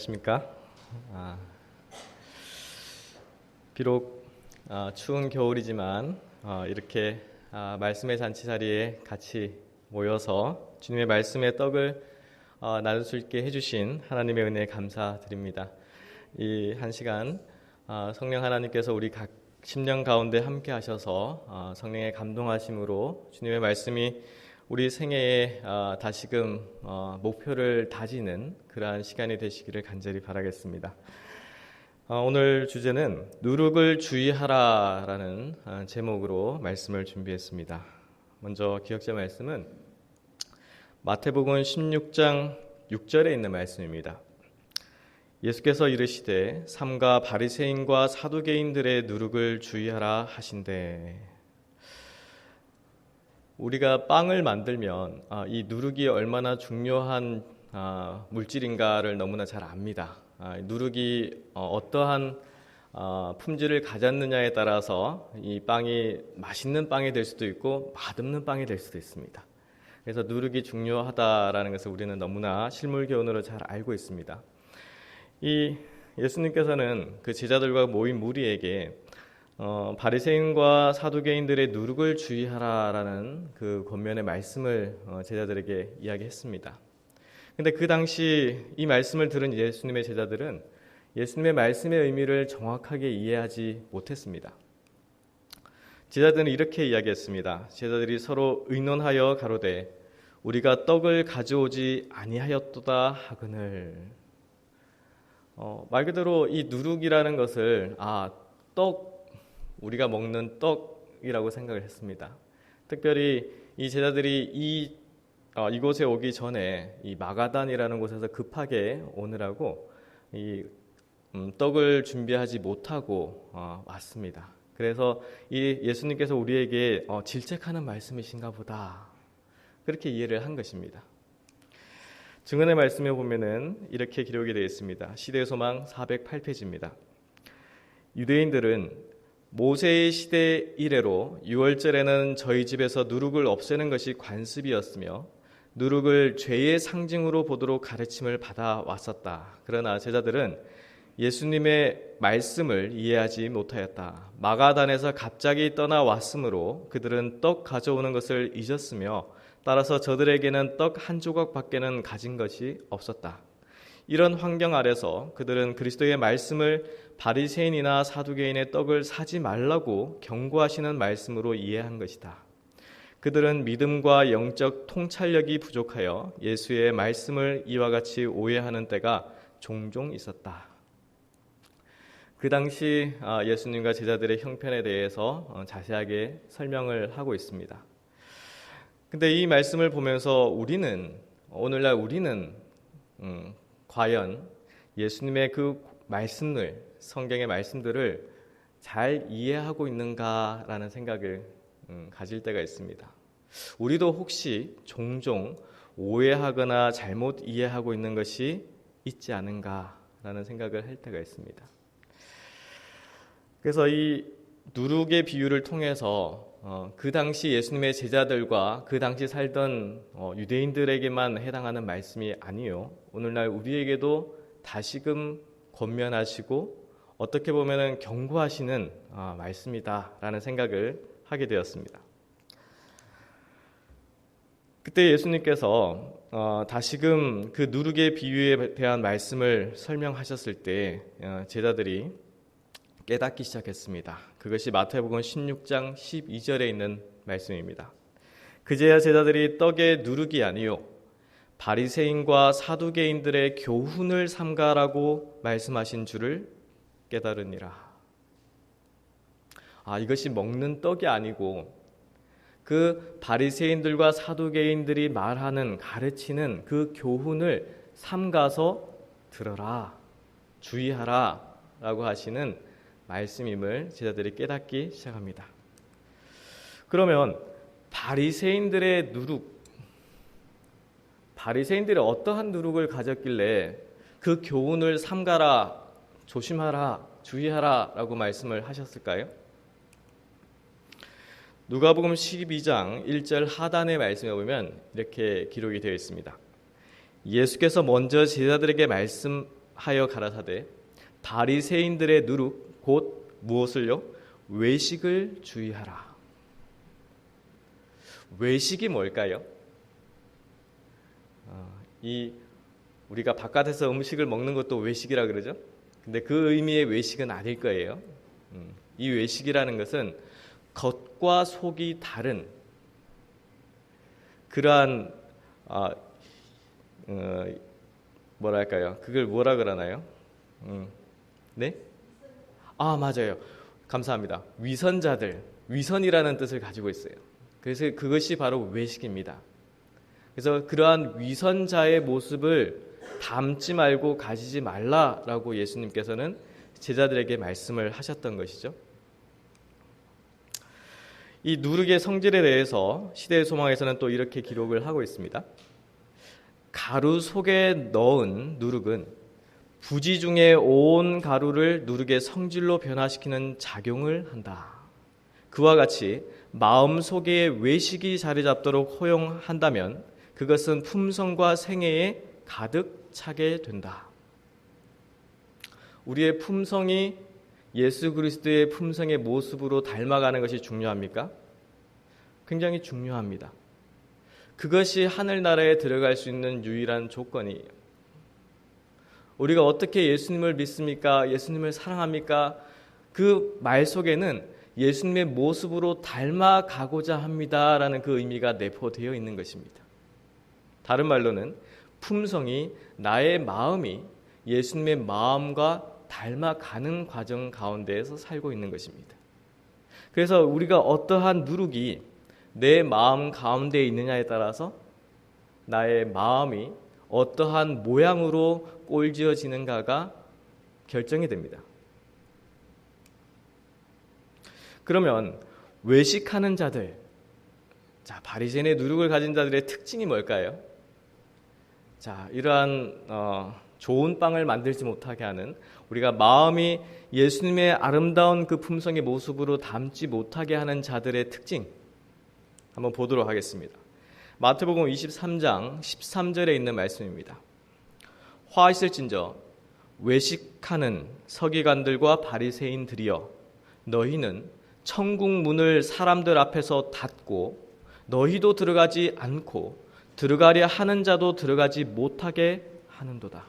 안녕하십니까? 비록 추운 겨울이지만 이렇게 말씀의 잔치 자리에 같이 모여서 주님의 말씀의 떡을 나눌 수 있게 해주신 하나님의 은혜에 감사드립니다. 이 한 시간 성령 하나님께서 우리 각 심령 가운데 함께 하셔서 성령의 감동하심으로 주님의 말씀이 우리 생애에 다시금 목표를 다지는 그러한 시간이 되시기를 간절히 바라겠습니다. 오늘 주제는 누룩을 주의하라라는 제목으로 말씀을 준비했습니다. 먼저 기억자 말씀은 마태복음 16장 6절에 있는 말씀입니다. 예수께서 이르시되 삼가 바리새인과 사두개인들의 누룩을 주의하라 하신대. 우리가 빵을 만들면 이 누룩이 얼마나 중요한 물질인가를 너무나 잘 압니다. 누룩이 어떠한 품질을 가졌느냐에 따라서 이 빵이 맛있는 빵이 될 수도 있고 맛없는 빵이 될 수도 있습니다. 그래서 누룩이 중요하다라는 것을 우리는 너무나 실물교훈으로 잘 알고 있습니다. 이 예수님께서는 그 제자들과 모인 무리에게 바리새인과 사두개인들의 누룩을 주의하라라는 그 권면의 말씀을 제자들에게 이야기했습니다. 근데 그 당시 이 말씀을 들은 예수님의 제자들은 예수님의 말씀의 의미를 정확하게 이해하지 못했습니다. 제자들은 이렇게 이야기했습니다. 제자들이 서로 의논하여 가로되 우리가 떡을 가져오지 아니하였도다 하거늘. 말 그대로 이 누룩이라는 것을 우리가 먹는 떡이라고 생각을 했습니다. 특별히 이 제자들이 이곳에 오기 전에 이 마가단이라는 곳에서 급하게 오느라고 이 떡을 준비하지 못하고 왔습니다. 그래서 이 예수님께서 우리에게 질책하는 말씀이신가 보다 그렇게 이해를 한 것입니다. 증언의 말씀에 보면은 이렇게 기록이 되어 있습니다. 시대소망 408페이지입니다. 유대인들은 모세의 시대 이래로 유월절에는 저희 집에서 누룩을 없애는 것이 관습이었으며 누룩을 죄의 상징으로 보도록 가르침을 받아 왔었다. 그러나 제자들은 예수님의 말씀을 이해하지 못하였다. 마가단에서 갑자기 떠나왔으므로 그들은 떡 가져오는 것을 잊었으며 따라서 저들에게는 떡 한 조각밖에는 가진 것이 없었다. 이런 환경 아래서 그들은 그리스도의 말씀을 바리새인이나 사두개인의 떡을 사지 말라고 경고하시는 말씀으로 이해한 것이다. 그들은 믿음과 영적 통찰력이 부족하여 예수의 말씀을 이와 같이 오해하는 때가 종종 있었다. 그 당시 예수님과 제자들의 형편에 대해서 자세하게 설명을 하고 있습니다. 근데 이 말씀을 보면서 오늘날 우리는 과연 예수님의 그 말씀을, 성경의 말씀들을 잘 이해하고 있는가라는 생각을 가질 때가 있습니다. 우리도 혹시 종종 오해하거나 잘못 이해하고 있는 것이 있지 않은가라는 생각을 할 때가 있습니다. 그래서 이 누룩의 비유를 통해서 그 당시 예수님의 제자들과 그 당시 살던 유대인들에게만 해당하는 말씀이 아니요, 오늘날 우리에게도 다시금 권면하시고 어떻게 보면 경고하시는 말씀이다라는 생각을 하게 되었습니다. 그때 예수님께서 다시금 그 누룩의 비유에 대한 말씀을 설명하셨을 때 제자들이 깨닫기 시작했습니다. 그것이 마태복음 16장 12절에 있는 말씀입니다. 그제야 제자들이 떡의 누룩이 아니요 바리새인과 사두개인들의 교훈을 삼가라고 말씀하신 줄을 깨달으니라. 이것이 먹는 떡이 아니고 그 바리새인들과 사두개인들이 말하는, 가르치는 그 교훈을 삼가서 들어라, 주의하라 라고 하시는 말씀임을 제자들이 깨닫기 시작합니다. 그러면 바리새인들의 누룩, 바리새인들이 어떠한 누룩을 가졌길래 그 교훈을 삼가라, 조심하라, 주의하라 라고 말씀을 하셨을까요? 누가복음 12장 1절 하단의 말씀에 보면 이렇게 기록이 되어 있습니다. 예수께서 먼저 제자들에게 말씀 하여 가라사대 바리새인들의 누룩 곧 무엇을요? 외식을 주의하라. 외식이 뭘까요? 우리가 바깥에서 음식을 먹는 것도 외식이라 그러죠. 근데 그 의미의 외식은 아닐 거예요. 이 외식이라는 것은 겉과 속이 다른 그러한 뭐랄까요? 그걸 뭐라 그러나요? 네? 맞아요. 감사합니다. 위선자들, 위선이라는 뜻을 가지고 있어요. 그래서 그것이 바로 외식입니다. 그래서 그러한 위선자의 모습을 담지 말고 가지지 말라라고 예수님께서는 제자들에게 말씀을 하셨던 것이죠. 이 누룩의 성질에 대해서 시대의 소망에서는 또 이렇게 기록을 하고 있습니다. 가루 속에 넣은 누룩은 부지 중에 온 가루를 누룩의 성질로 변화시키는 작용을 한다. 그와 같이 마음속에 외식이 자리 잡도록 허용한다면 그것은 품성과 생애에 가득 차게 된다. 우리의 품성이 예수 그리스도의 품성의 모습으로 닮아가는 것이 중요합니까? 굉장히 중요합니다. 그것이 하늘나라에 들어갈 수 있는 유일한 조건이에요. 우리가 어떻게 예수님을 믿습니까? 예수님을 사랑합니까? 그 말 속에는 예수님의 모습으로 닮아가고자 합니다라는 그 의미가 내포되어 있는 것입니다. 다른 말로는 품성이 나의 마음이 예수님의 마음과 닮아가는 과정 가운데에서 살고 있는 것입니다. 그래서 우리가 어떠한 누룩이 내 마음 가운데 있느냐에 따라서 나의 마음이 어떠한 모양으로 꼴지어지는가가 결정이 됩니다. 그러면 외식하는 자들, 바리새인의 누룩을 가진 자들의 특징이 뭘까요? 이러한 좋은 빵을 만들지 못하게 하는, 우리가 마음이 예수님의 아름다운 그 품성의 모습으로 담지 못하게 하는 자들의 특징 한번 보도록 하겠습니다. 마태복음 23장 13절에 있는 말씀입니다. 화 있을진저 외식하는 서기관들과 바리새인들이여, 너희는 천국 문을 사람들 앞에서 닫고 너희도 들어가지 않고 들어가려 하는 자도 들어가지 못하게 하는도다.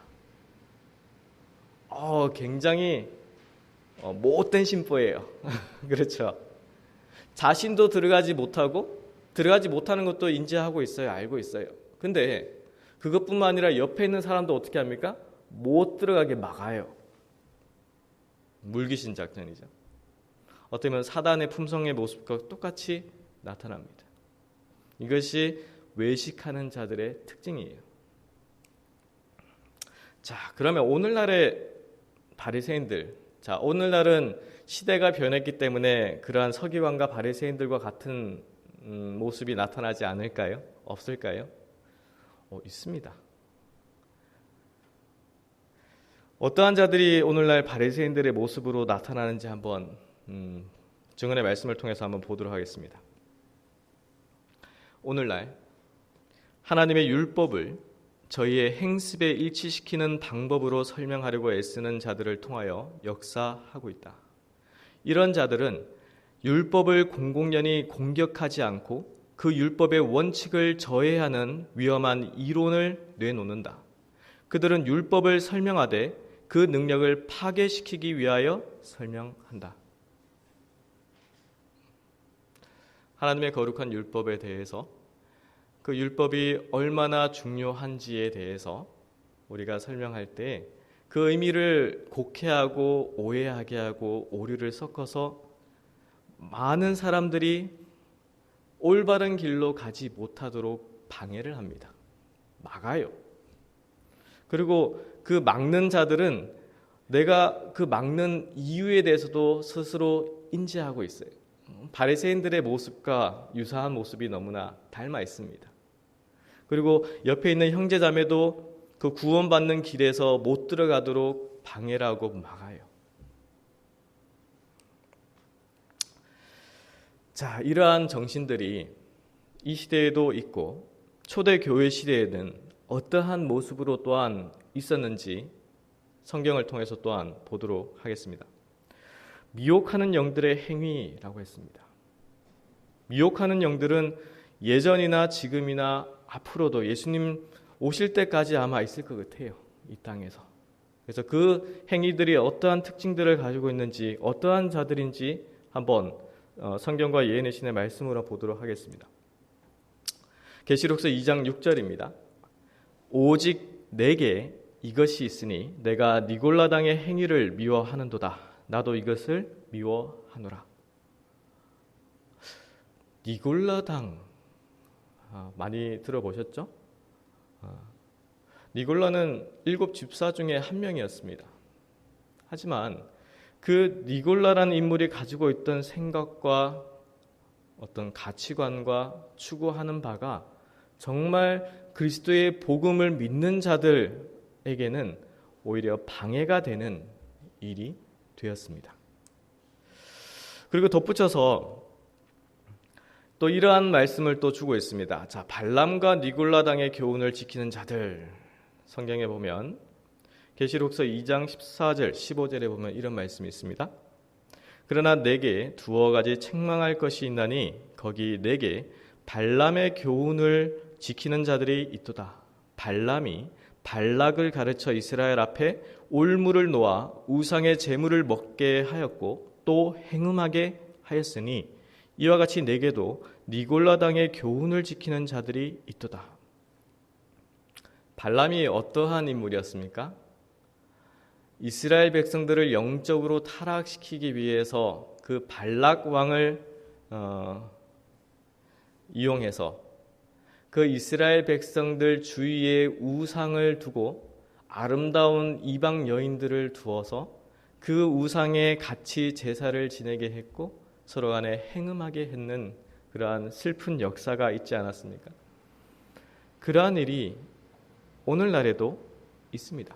굉장히 못된 심보예요. 그렇죠. 자신도 들어가지 못하고 들어가지 못하는 것도 인지하고 있어요. 알고 있어요. 근데 그것뿐만 아니라 옆에 있는 사람도 어떻게 합니까? 못 들어가게 막아요. 물귀신 작전이죠. 어떻게 보면 사단의 품성의 모습과 똑같이 나타납니다. 이것이 외식하는 자들의 특징이에요. 그러면 오늘날의 바리새인들, 오늘날은 시대가 변했기 때문에 그러한 서기관과 바리새인들과 같은 모습이 나타나지 않을까요? 없을까요? 있습니다. 어떠한 자들이 오늘날 바리새인들의 모습으로 나타나는지 한번 증언의 말씀을 통해서 한번 보도록 하겠습니다. 오늘날 하나님의 율법을 저희의 행습에 일치시키는 방법으로 설명하려고 애쓰는 자들을 통하여 역사하고 있다. 이런 자들은 율법을 공공연히 공격하지 않고 그 율법의 원칙을 저해하는 위험한 이론을 내놓는다. 그들은 율법을 설명하되 그 능력을 파괴시키기 위하여 설명한다. 하나님의 거룩한 율법에 대해서, 그 율법이 얼마나 중요한지에 대해서 우리가 설명할 때 그 의미를 곡해하고 오해하게 하고 오류를 섞어서 많은 사람들이 올바른 길로 가지 못하도록 방해를 합니다. 막아요. 그리고 그 막는 자들은 내가 그 막는 이유에 대해서도 스스로 인지하고 있어요. 바리새인들의 모습과 유사한 모습이 너무나 닮아 있습니다. 그리고 옆에 있는 형제자매도 그 구원받는 길에서 못 들어가도록 방해를 하고 막아요. 이러한 정신들이 이 시대에도 있고 초대교회 시대에는 어떠한 모습으로 또한 있었는지 성경을 통해서 또한 보도록 하겠습니다. 미혹하는 영들의 행위라고 했습니다. 미혹하는 영들은 예전이나 지금이나 앞으로도 예수님 오실 때까지 아마 있을 것 같아요. 이 땅에서. 그래서 그 행위들이 어떠한 특징들을 가지고 있는지, 어떠한 자들인지 한번 성경과 예언의 신의 말씀으로 보도록 하겠습니다. 계시록서 2장 6절입니다. 오직 내게 이것이 있으니 내가 니골라당의 행위를 미워하는도다. 나도 이것을 미워하노라. 니골라당 많이 들어보셨죠? 니골라는 7 집사 중에 한 명이었습니다. 하지만 그 니골라라는 인물이 가지고 있던 생각과 어떤 가치관과 추구하는 바가 정말 그리스도의 복음을 믿는 자들에게는 오히려 방해가 되는 일이 되었습니다. 그리고 덧붙여서 또 이러한 말씀을 또 주고 있습니다. 자, 발람과 니골라당의 교훈을 지키는 자들, 성경에 보면 계시록서 2장 14절 15절에 보면 이런 말씀이 있습니다. 그러나 내게 두어 가지 책망할 것이 있나니 거기 내게 발람의 교훈을 지키는 자들이 있도다. 발람이 발락을 가르쳐 이스라엘 앞에 올무를 놓아 우상의 제물을 먹게 하였고 또 행음하게 하였으니 이와 같이 내게도 니골라당의 교훈을 지키는 자들이 있도다. 발람이 어떠한 인물이었습니까? 이스라엘 백성들을 영적으로 타락시키기 위해서 그 발락 왕을 이용해서 그 이스라엘 백성들 주위에 우상을 두고 아름다운 이방 여인들을 두어서 그 우상에 같이 제사를 지내게 했고 서로 간에 행음하게 했는 그러한 슬픈 역사가 있지 않았습니까? 그러한 일이 오늘날에도 있습니다.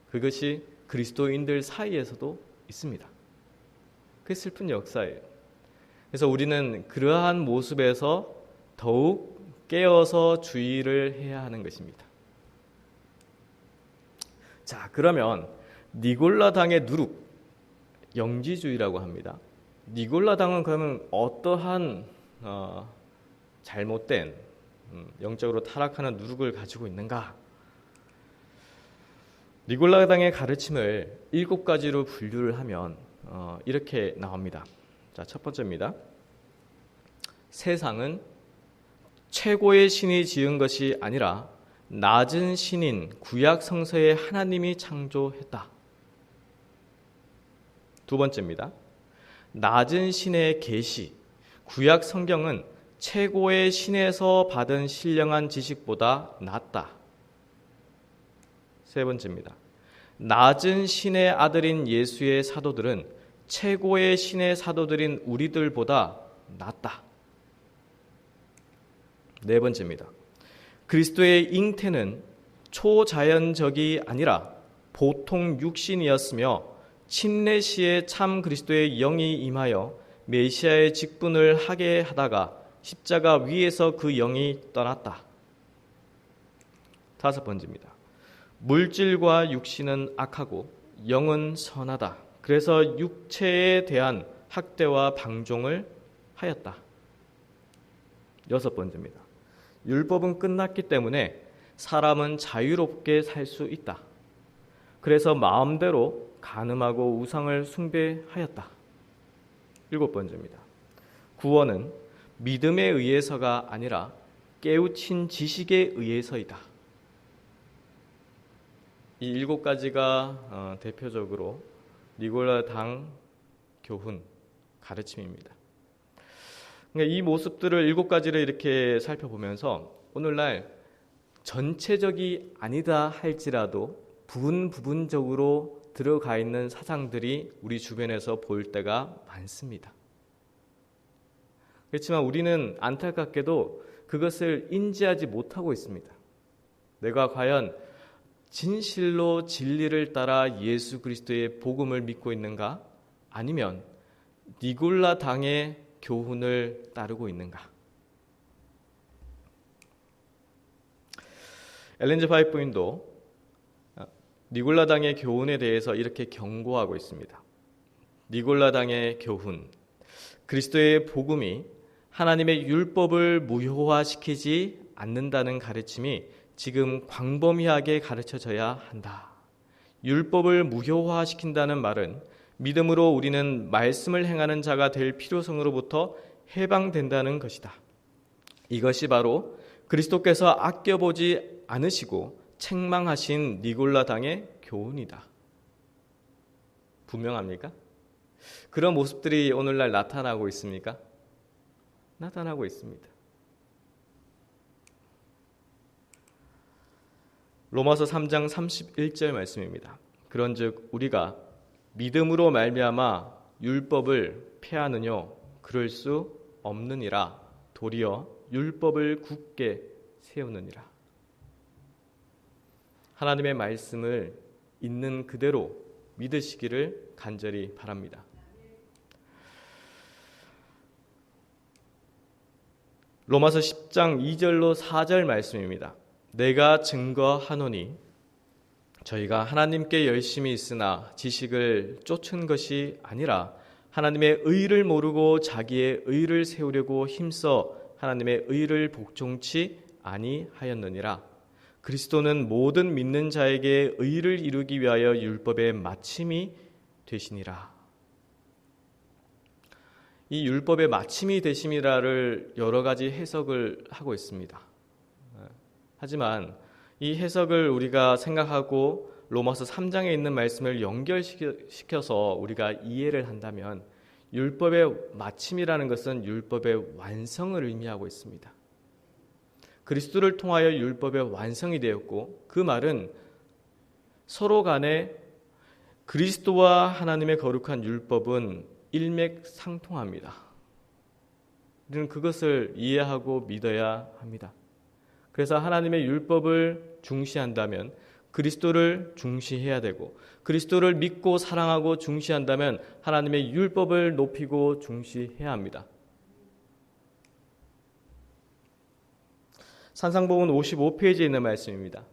그것이 그리스도인들 사이에서도 있습니다. 그게 슬픈 역사예요. 그래서 우리는 그러한 모습에서 더욱 깨어서 주의를 해야 하는 것입니다. 자, 그러면 니골라당의 누룩, 영지주의라고 합니다. 니골라당은 그러면 어떠한 잘못된 영적으로 타락하는 누룩을 가지고 있는가? 니골라당의 가르침을 7가지로 분류를 하면 이렇게 나옵니다. 자, 첫 번째입니다. 세상은 최고의 신이 지은 것이 아니라 낮은 신인 구약 성서의 하나님이 창조했다. 두 번째입니다. 낮은 신의 계시, 구약 성경은 최고의 신에서 받은 신령한 지식보다 낫다. 세 번째입니다. 낮은 신의 아들인 예수의 사도들은 최고의 신의 사도들인 우리들보다 낫다. 네 번째입니다. 그리스도의 잉태는 초자연적이 아니라 보통 육신이었으며 침례 시에 참 그리스도의 영이 임하여 메시아의 직분을 하게 하다가 십자가 위에서 그 영이 떠났다. 다섯 번째입니다. 물질과 육신은 악하고 영은 선하다. 그래서 육체에 대한 학대와 방종을 하였다. 여섯 번째입니다. 율법은 끝났기 때문에 사람은 자유롭게 살 수 있다. 그래서 마음대로 간음하고 우상을 숭배하였다. 일곱 번째입니다. 구원은 믿음에 의해서가 아니라 깨우친 지식에 의해서이다. 이 7가지가 대표적으로 니골라당 교훈, 가르침입니다. 그러니까 이 모습들을 7가지를 이렇게 살펴보면서 오늘날 전체적이 아니다 할지라도 부분적으로 들어가 있는 사상들이 우리 주변에서 볼 때가 많습니다. 그렇지만 우리는 안타깝게도 그것을 인지하지 못하고 있습니다. 내가 과연 진실로 진리를 따라 예수 그리스도의 복음을 믿고 있는가? 아니면 니골라 당의 교훈을 따르고 있는가? 엘렌 G. 화이트 부인도 니골라당의 교훈에 대해서 이렇게 경고하고 있습니다. 니골라당의 교훈, 그리스도의 복음이 하나님의 율법을 무효화시키지 않는다는 가르침이 지금 광범위하게 가르쳐져야 한다. 율법을 무효화시킨다는 말은 믿음으로 우리는 말씀을 행하는 자가 될 필요성으로부터 해방된다는 것이다. 이것이 바로 그리스도께서 아껴보지 않으시고 책망하신 니골라당의 교훈이다. 분명합니까? 그런 모습들이 오늘날 나타나고 있습니까? 나타나고 있습니다. 로마서 3장 31절 말씀입니다. 그런즉 우리가 믿음으로 말미암아 율법을 폐하느뇨 그럴 수 없느니라. 도리어 율법을 굳게 세우느니라. 하나님의 말씀을 있는 그대로 믿으시기를 간절히 바랍니다. 로마서 10장 2절로 4절 말씀입니다. 내가 증거하노니 저희가 하나님께 열심히 있으나 지식을 쫓은 것이 아니라 하나님의 의를 모르고 자기의 의를 세우려고 힘써 하나님의 의를 복종치 아니하였느니라. 그리스도는 모든 믿는 자에게 의를 이루기 위하여 율법의 마침이 되시니라. 이 율법의 마침이 되심이라를 여러 가지 해석을 하고 있습니다. 하지만 이 해석을 우리가 생각하고 로마서 3장에 있는 말씀을 연결시켜서 우리가 이해를 한다면 율법의 마침이라는 것은 율법의 완성을 의미하고 있습니다. 그리스도를 통하여 율법의 완성이 되었고 그 말은 서로 간에 그리스도와 하나님의 거룩한 율법은 일맥상통합니다. 우리는 그것을 이해하고 믿어야 합니다. 그래서 하나님의 율법을 중시한다면 그리스도를 중시해야 되고 그리스도를 믿고 사랑하고 중시한다면 하나님의 율법을 높이고 중시해야 합니다. 산상복음 55페이지에 있는 말씀입니다.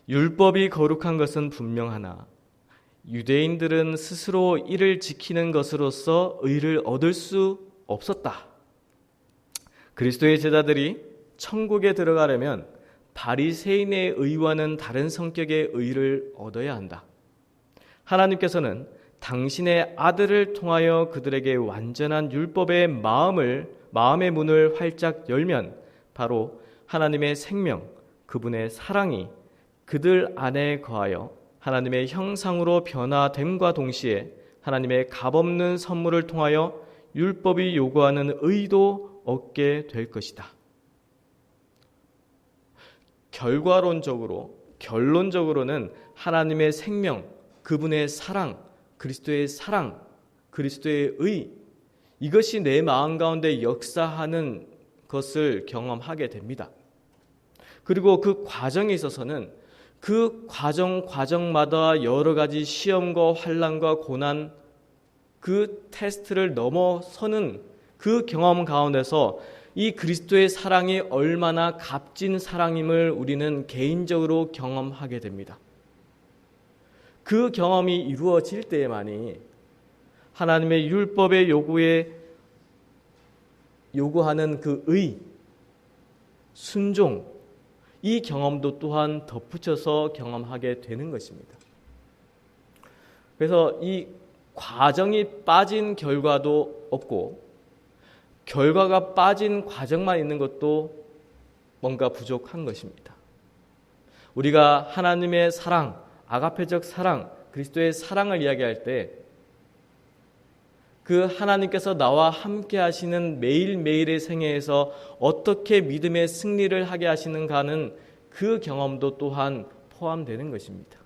율법이 거룩한 것은 분명하나 유대인들은 스스로 이를 지키는 것으로서 의를 얻을 수 없었다. 그리스도의 제자들이 천국에 들어가려면 바리새인의 의와는 다른 성격의 의를 얻어야 한다. 하나님께서는 당신의 아들을 통하여 그들에게 완전한 율법의 마음의 문을 활짝 열면 바로 하나님의 생명, 그분의 사랑이 그들 안에 거하여 하나님의 형상으로 변화됨과 동시에 하나님의 값없는 선물을 통하여 율법이 요구하는 의도 얻게 될 것이다. 결론적으로는 하나님의 생명, 그분의 사랑, 그리스도의 의, 이것이 내 마음 가운데 역사하는 것을 경험하게 됩니다. 그리고 그 과정에 있어서는 그 과정마다 여러 가지 시험과 환난과 고난, 그 테스트를 넘어서는 그 경험 가운데서 이 그리스도의 사랑이 얼마나 값진 사랑임을 우리는 개인적으로 경험하게 됩니다. 그 경험이 이루어질 때에만이 하나님의 율법의 요구하는 그 의, 순종, 이 경험도 또한 덧붙여서 경험하게 되는 것입니다. 그래서 이 과정이 빠진 결과도 없고 결과가 빠진 과정만 있는 것도 뭔가 부족한 것입니다. 우리가 하나님의 사랑, 아가페적 사랑, 그리스도의 사랑을 이야기할 때 그 하나님께서 나와 함께 하시는 매일매일의 생애에서 어떻게 믿음의 승리를 하게 하시는가는 그 경험도 또한 포함되는 것입니다.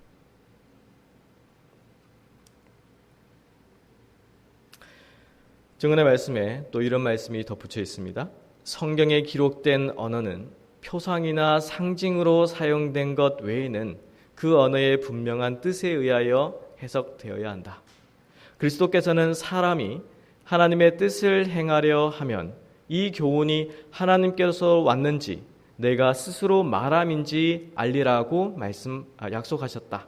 증언의 말씀에 또 이런 말씀이 덧붙여 있습니다. 성경에 기록된 언어는 표상이나 상징으로 사용된 것 외에는 그 언어의 분명한 뜻에 의하여 해석되어야 한다. 그리스도께서는 사람이 하나님의 뜻을 행하려 하면 이 교훈이 하나님께서 왔는지 내가 스스로 말함인지 알리라고 약속하셨다.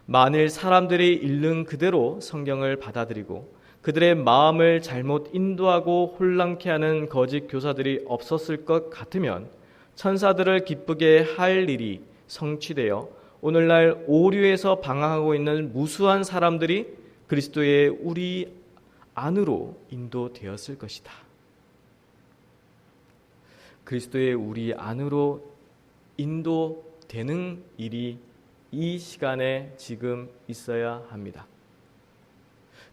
만일 사람들이 읽는 그대로 성경을 받아들이고 그들의 마음을 잘못 인도하고 혼란케 하는 거짓 교사들이 없었을 것 같으면 천사들을 기쁘게 할 일이 성취되어 오늘날 오류에서 방황하고 있는 무수한 사람들이 그리스도의 우리 안으로 인도되었을 것이다. 그리스도의 우리 안으로 인도되는 일이 이 시간에 지금 있어야 합니다.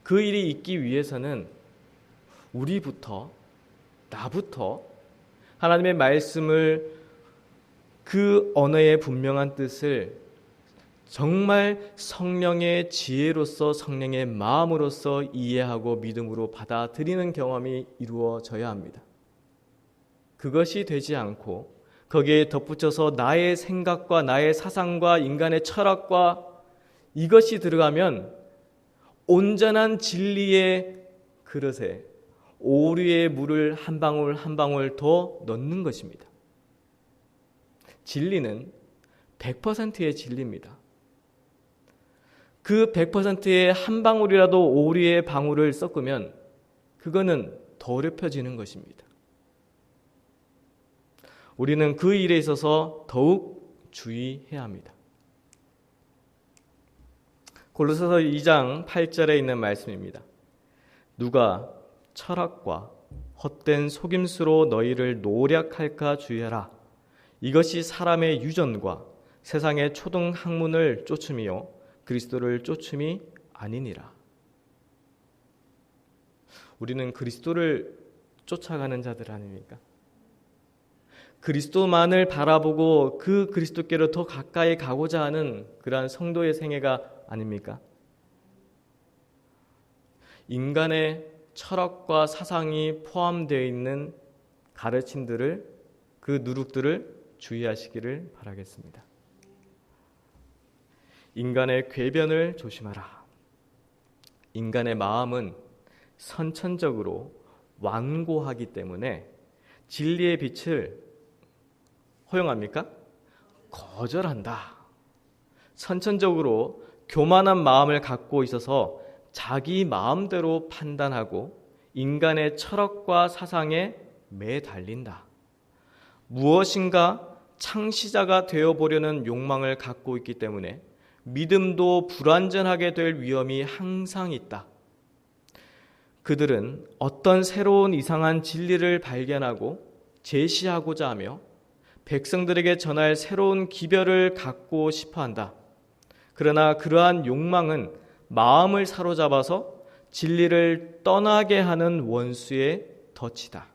그 일이 있기 위해서는 우리부터, 나부터 하나님의 말씀을, 그 언어의 분명한 뜻을 정말 성령의 지혜로서, 성령의 마음으로서 이해하고 믿음으로 받아들이는 경험이 이루어져야 합니다. 그것이 되지 않고 거기에 덧붙여서 나의 생각과 나의 사상과 인간의 철학과 이것이 들어가면 온전한 진리의 그릇에 오류의 물을 한 방울 한 방울 더 넣는 것입니다. 진리는 100%의 진리입니다. 그 100%의 한 방울이라도 오류의 방울을 섞으면 그거는 더럽혀지는 것입니다. 우리는 그 일에 있어서 더욱 주의해야 합니다. 골로새서 2장 8절에 있는 말씀입니다. 누가 철학과 헛된 속임수로 너희를 노략할까 주의하라. 이것이 사람의 유전과 세상의 초등 학문을 쫓음이요 그리스도를 쫓음이 아니니라. 우리는 그리스도를 쫓아가는 자들 아닙니까? 그리스도만을 바라보고 그 그리스도께로 더 가까이 가고자 하는 그러한 성도의 생애가 아닙니까? 인간의 철학과 사상이 포함되어 있는 가르침들을, 그 누룩들을 주의하시기를 바라겠습니다. 인간의 궤변을 조심하라. 인간의 마음은 선천적으로 완고하기 때문에 진리의 빛을 허용합니까? 거절한다. 선천적으로 교만한 마음을 갖고 있어서 자기 마음대로 판단하고 인간의 철학과 사상에 매달린다. 무엇인가 창시자가 되어보려는 욕망을 갖고 있기 때문에 믿음도 불완전하게 될 위험이 항상 있다. 그들은 어떤 새로운 이상한 진리를 발견하고 제시하고자 하며 백성들에게 전할 새로운 기별을 갖고 싶어한다. 그러나 그러한 욕망은 마음을 사로잡아서 진리를 떠나게 하는 원수의 덫이다.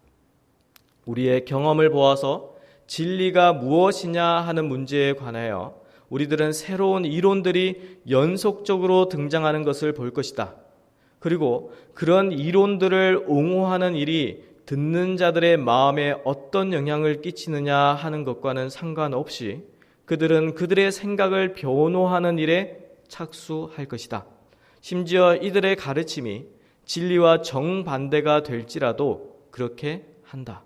우리의 경험을 보아서 진리가 무엇이냐 하는 문제에 관하여 우리들은 새로운 이론들이 연속적으로 등장하는 것을 볼 것이다. 그리고 그런 이론들을 옹호하는 일이 듣는 자들의 마음에 어떤 영향을 끼치느냐 하는 것과는 상관없이 그들은 그들의 생각을 변호하는 일에 착수할 것이다. 심지어 이들의 가르침이 진리와 정반대가 될지라도 그렇게 한다.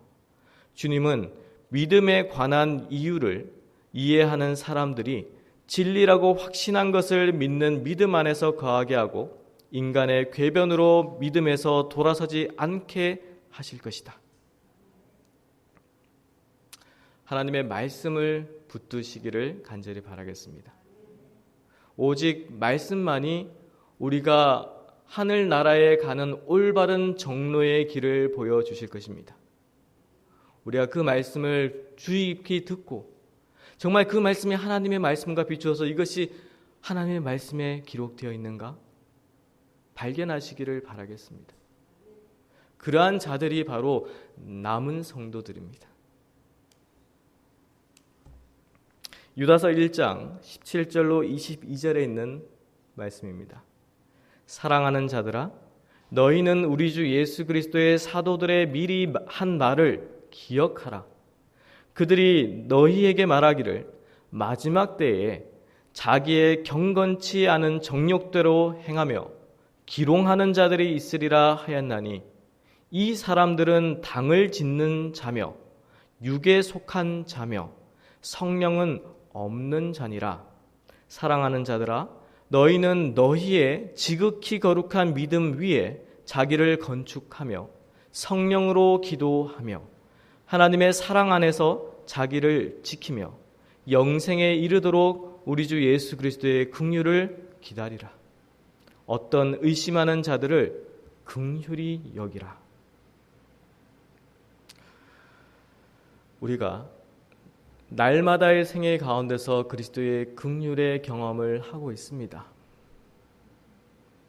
주님은 믿음에 관한 이유를 이해하는 사람들이 진리라고 확신한 것을 믿는 믿음 안에서 거하게 하고 인간의 궤변으로 믿음에서 돌아서지 않게 하실 것이다. 하나님의 말씀을 붙드시기를 간절히 바라겠습니다. 오직 말씀만이 우리가 하늘나라에 가는 올바른 정로의 길을 보여주실 것입니다. 우리가 그 말씀을 주의 깊이 듣고 정말 그 말씀이 하나님의 말씀과 비추어서 이것이 하나님의 말씀에 기록되어 있는가 발견하시기를 바라겠습니다. 그러한 자들이 바로 남은 성도들입니다. 유다서 1장 17절로 22절에 있는 말씀입니다. 사랑하는 자들아, 너희는 우리 주 예수 그리스도의 사도들의 미리 한 말을 기억하라. 그들이 너희에게 말하기를 마지막 때에 자기의 경건치 않은 정욕대로 행하며 기롱하는 자들이 있으리라 하였나니 이 사람들은 당을 짓는 자며 육에 속한 자며 성령은 없는 자니라. 사랑하는 자들아, 너희는 너희의 지극히 거룩한 믿음 위에 자기를 건축하며 성령으로 기도하며 하나님의 사랑 안에서 자기를 지키며 영생에 이르도록 우리 주 예수 그리스도의 긍휼을 기다리라. 어떤 의심하는 자들을 긍휼히 여기라. 우리가 날마다의 생애 가운데서 그리스도의 긍휼의 경험을 하고 있습니다.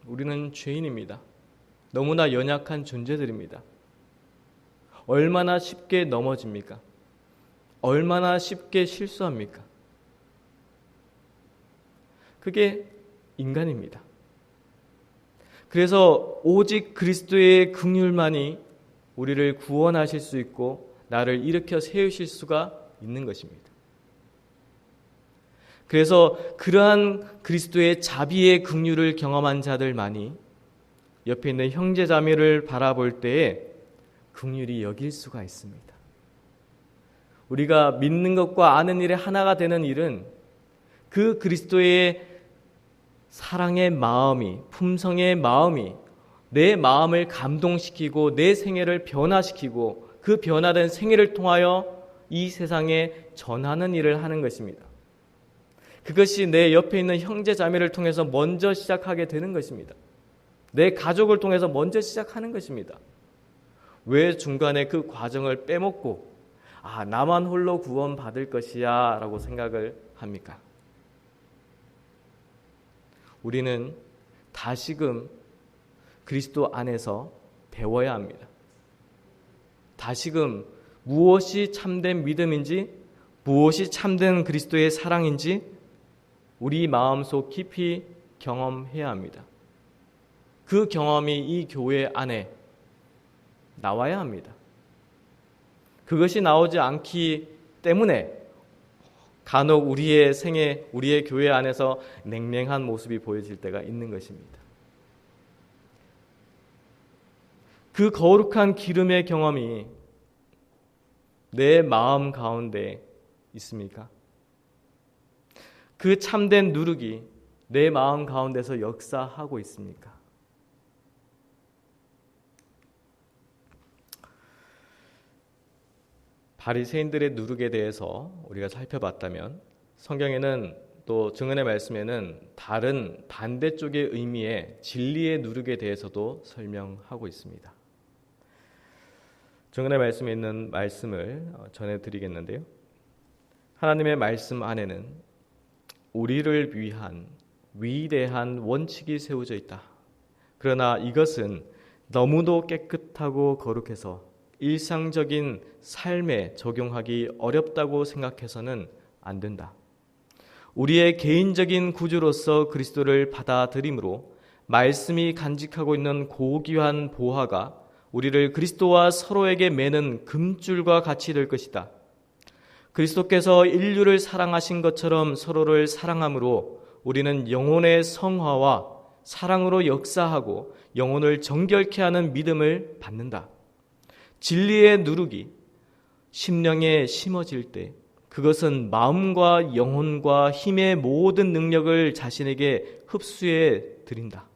우리는 죄인입니다. 너무나 연약한 존재들입니다. 얼마나 쉽게 넘어집니까? 얼마나 쉽게 실수합니까? 그게 인간입니다. 그래서 오직 그리스도의 긍휼만이 우리를 구원하실 수 있고 나를 일으켜 세우실 수가 있는 것입니다. 그래서 그러한 그리스도의 자비의 긍휼을 경험한 자들만이 옆에 있는 형제 자매를 바라볼 때에 긍휼히 여길 수가 있습니다. 우리가 믿는 것과 아는 일에 하나가 되는 일은 그 그리스도의 사랑의 마음이, 품성의 마음이 내 마음을 감동시키고 내 생애를 변화시키고 그 변화된 생애를 통하여 이 세상에 전하는 일을 하는 것입니다. 그것이 내 옆에 있는 형제 자매를 통해서 먼저 시작하게 되는 것입니다. 내 가족을 통해서 먼저 시작하는 것입니다. 왜 중간에 그 과정을 빼먹고 나만 홀로 구원받을 것이야 라고 생각을 합니까? 우리는 다시금 그리스도 안에서 배워야 합니다. 다시금 무엇이 참된 믿음인지, 무엇이 참된 그리스도의 사랑인지 우리 마음속 깊이 경험해야 합니다. 그 경험이 이 교회 안에 나와야 합니다. 그것이 나오지 않기 때문에 간혹 우리의 생애, 우리의 교회 안에서 냉랭한 모습이 보여질 때가 있는 것입니다. 그 거룩한 기름의 경험이 내 마음 가운데 있습니까? 그 참된 누룩이 내 마음 가운데서 역사하고 있습니까? 바리새인들의 누룩에 대해서 우리가 살펴봤다면 성경에는 또 증언의 말씀에는 다른 반대쪽의 의미의 진리의 누룩에 대해서도 설명하고 있습니다. 증언의 말씀에 있는 말씀을 전해드리겠는데요. 하나님의 말씀 안에는 우리를 위한 위대한 원칙이 세워져 있다. 그러나 이것은 너무도 깨끗하고 거룩해서 일상적인 삶에 적용하기 어렵다고 생각해서는 안 된다. 우리의 개인적인 구주로서 그리스도를 받아들임으로 말씀이 간직하고 있는 고귀한 보화가 우리를 그리스도와 서로에게 매는 금줄과 같이 될 것이다. 그리스도께서 인류를 사랑하신 것처럼 서로를 사랑함으로 우리는 영혼의 성화와 사랑으로 역사하고 영혼을 정결케 하는 믿음을 받는다. 진리의 누룩이 심령에 심어질 때 그것은 마음과 영혼과 힘의 모든 능력을 자신에게 흡수해 드린다.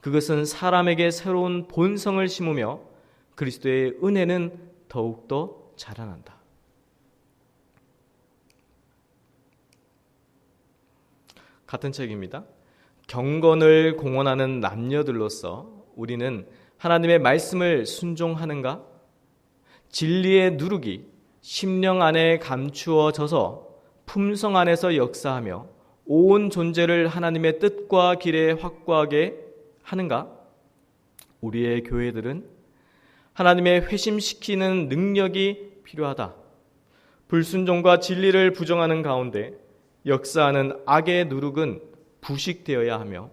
그것은 사람에게 새로운 본성을 심으며 그리스도의 은혜는 더욱더 자라난다. 같은 책입니다. 경건을 공언하는 남녀들로서 우리는 하나님의 말씀을 순종하는가? 진리의 누룩이 심령 안에 감추어져서 품성 안에서 역사하며 온 존재를 하나님의 뜻과 길에 확고하게 하는가? 우리의 교회들은 하나님의 회심시키는 능력이 필요하다. 불순종과 진리를 부정하는 가운데 역사하는 악의 누룩은 부식되어야 하며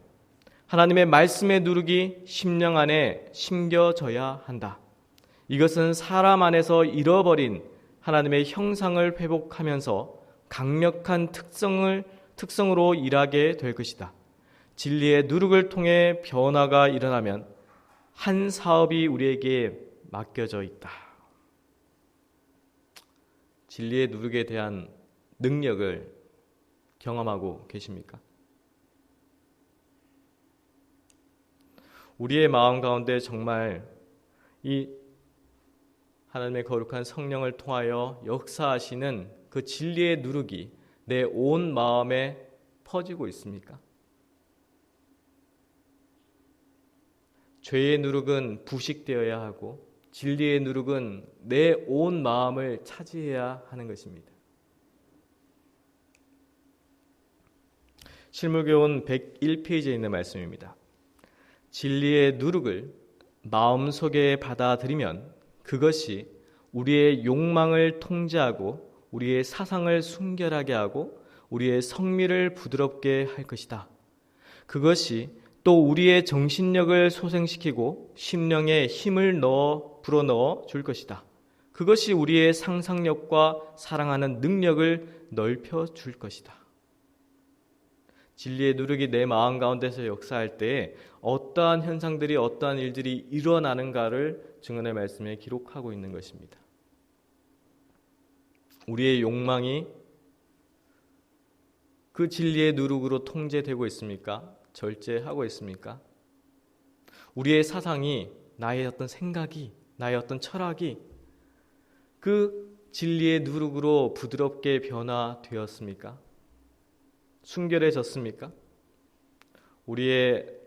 하나님의 말씀의 누룩이 심령 안에 심겨져야 한다. 이것은 사람 안에서 잃어버린 하나님의 형상을 회복하면서 강력한 특성으로 일하게 될 것이다. 진리의 누룩을 통해 변화가 일어나면 한 사업이 우리에게 맡겨져 있다. 진리의 누룩에 대한 능력을 경험하고 계십니까? 우리의 마음 가운데 정말 이 하나님의 거룩한 성령을 통하여 역사하시는 그 진리의 누룩이 내 온 마음에 퍼지고 있습니까? 죄의 누룩은 부식되어야 하고 진리의 누룩은 내 온 마음을 차지해야 하는 것입니다. 실물교훈 101페이지에 있는 말씀입니다. 진리의 누룩을 마음속에 받아들이면 그것이 우리의 욕망을 통제하고 우리의 사상을 순결하게 하고 우리의 성미를 부드럽게 할 것이다. 그것이 또 우리의 정신력을 소생시키고 심령에 힘을 불어넣어 줄 것이다. 그것이 우리의 상상력과 사랑하는 능력을 넓혀 줄 것이다. 진리의 누룩이 내 마음 가운데서 역사할 때에 어떠한 현상들이 어떠한 일들이 일어나는가를 증언의 말씀에 기록하고 있는 것입니다. 우리의 욕망이 그 진리의 누룩으로 통제되고 있습니까? 절제하고 있습니까? 우리의 사상이, 나의 어떤 생각이, 나의 어떤 철학이 그 진리의 누룩으로 부드럽게 변화되었습니까? 순결해졌습니까? 우리의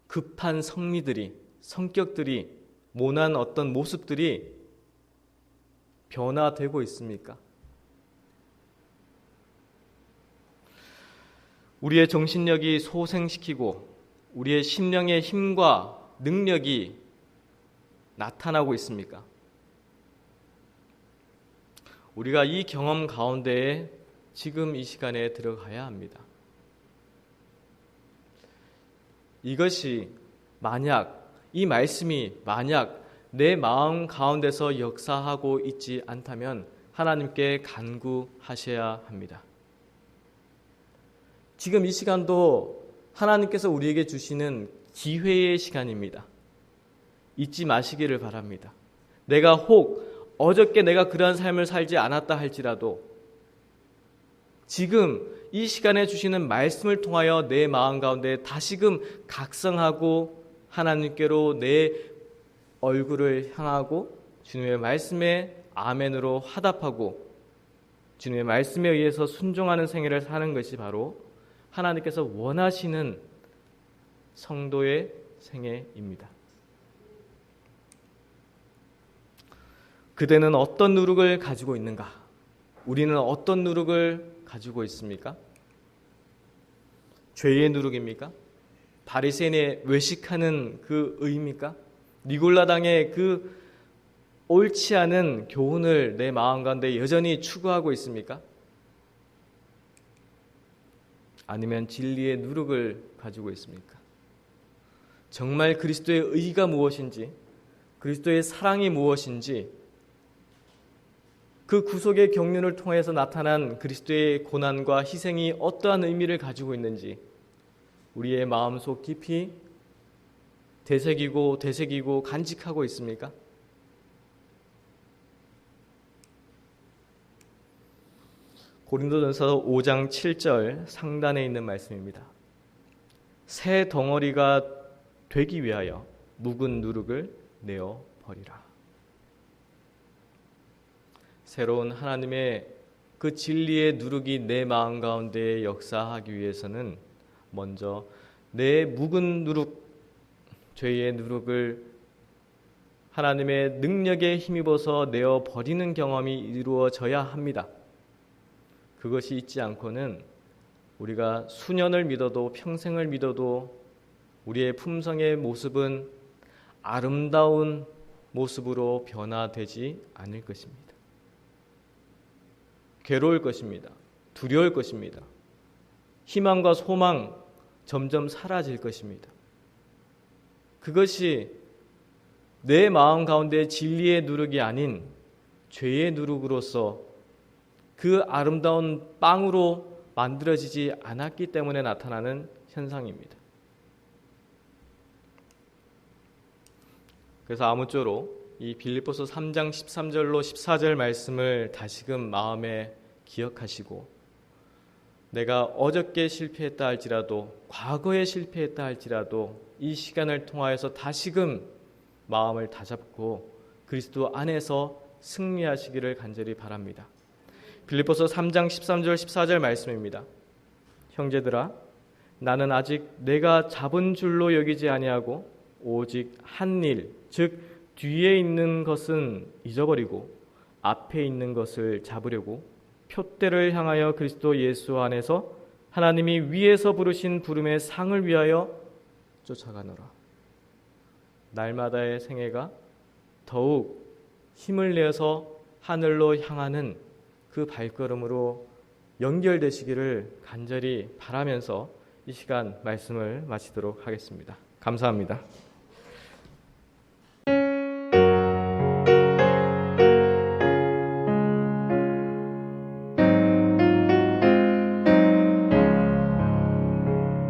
급한 성미들이, 성격들이, 모난 어떤 모습들이 변화되고 있습니까? 우리의 정신력이 소생시키고 우리의 심령의 힘과 능력이 나타나고 있습니까? 우리가 이 경험 가운데에 지금 이 시간에 들어가야 합니다. 이것이 만약, 이 말씀이 만약 내 마음 가운데서 역사하고 있지 않다면 하나님께 간구하셔야 합니다. 지금 이 시간도 하나님께서 우리에게 주시는 기회의 시간입니다. 잊지 마시기를 바랍니다. 내가 혹 어저께 내가 그러한 삶을 살지 않았다 할지라도 지금 이 시간에 주시는 말씀을 통하여 내 마음 가운데 다시금 각성하고 하나님께로 내 얼굴을 향하고 주님의 말씀에 아멘으로 화답하고 주님의 말씀에 의해서 순종하는 생애를 사는 것이 바로 하나님께서 원하시는 성도의 생애입니다. 그대는 어떤 누룩을 가지고 있는가? 우리는 어떤 누룩을 가지고 있습니까? 죄의 누룩입니까? 바리새인의 외식하는 그 의입니까? 니골라당의 그 옳지 않은 교훈을 내 마음 가운데 여전히 추구하고 있습니까? 아니면 진리의 누룩을 가지고 있습니까? 정말 그리스도의 의가 무엇인지, 그리스도의 사랑이 무엇인지, 그 구속의 경륜을 통해서 나타난 그리스도의 고난과 희생이 어떠한 의미를 가지고 있는지 우리의 마음속 깊이 되새기고 간직하고 있습니까? 고린도전서 5장 7절 상단에 있는 말씀입니다. 새 덩어리가 되기 위하여 묵은 누룩을 내어 버리라. 새로운 하나님의 그 진리의 누룩이 내 마음 가운데 역사하기 위해서는 먼저 내 묵은 누룩, 죄의 누룩을 하나님의 능력에 힘입어서 내어 버리는 경험이 이루어져야 합니다. 그것이 있지 않고는 우리가 수년을 믿어도 평생을 믿어도 우리의 품성의 모습은 아름다운 모습으로 변화되지 않을 것입니다. 괴로울 것입니다. 두려울 것입니다. 희망과 소망 점점 사라질 것입니다. 그것이 내 마음 가운데 진리의 누룩이 아닌 죄의 누룩으로서 그 아름다운 빵으로 만들어지지 않았기 때문에 나타나는 현상입니다. 그래서 아무쪼록 이 빌립보서 3장 13절로 14절 말씀을 다시금 마음에 기억하시고 내가 어저께 실패했다 할지라도, 과거에 실패했다 할지라도 이 시간을 통하여서 다시금 마음을 다잡고 그리스도 안에서 승리하시기를 간절히 바랍니다. 빌립보서 3장 13절 14절 말씀입니다. 형제들아, 나는 아직 내가 잡은 줄로 여기지 아니하고 오직 한 일, 즉 뒤에 있는 것은 잊어버리고 앞에 있는 것을 잡으려고 표대를 향하여 그리스도 예수 안에서 하나님이 위에서 부르신 부름의 상을 위하여 쫓아가노라. 날마다의 생애가 더욱 힘을 내어서 하늘로 향하는 그 발걸음으로 연결되시기를 간절히 바라면서 이 시간 말씀을 마치도록 하겠습니다. 감사합니다.